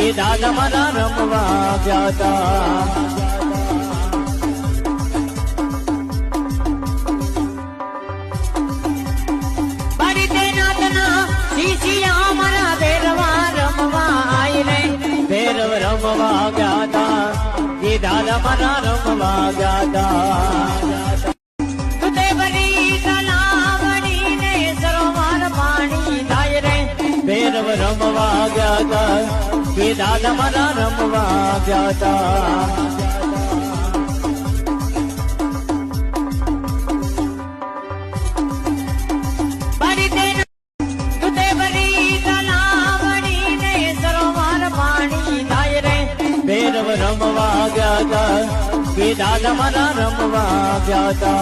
એ દાદા મારા રમવા ગયા તા બારી તે નાતના શીશિયા મારા ભેરવા રમવા આઈને ભેરવ રમવા ગયા તા એ દાદા મારા રમવા ગયા તા તુતે બરી તલાવડી ને સરોવર પાણી થાય રે ભેરવ રમવા ગયા તા એ દાદા મારા રમવા ગયા તા બારી તે તુતે બરી તલાવડી ને સરોવર પાણી થાય રે ભેરવ રમવા ગયા તા એ દાદા મારા રમવા ગયા તા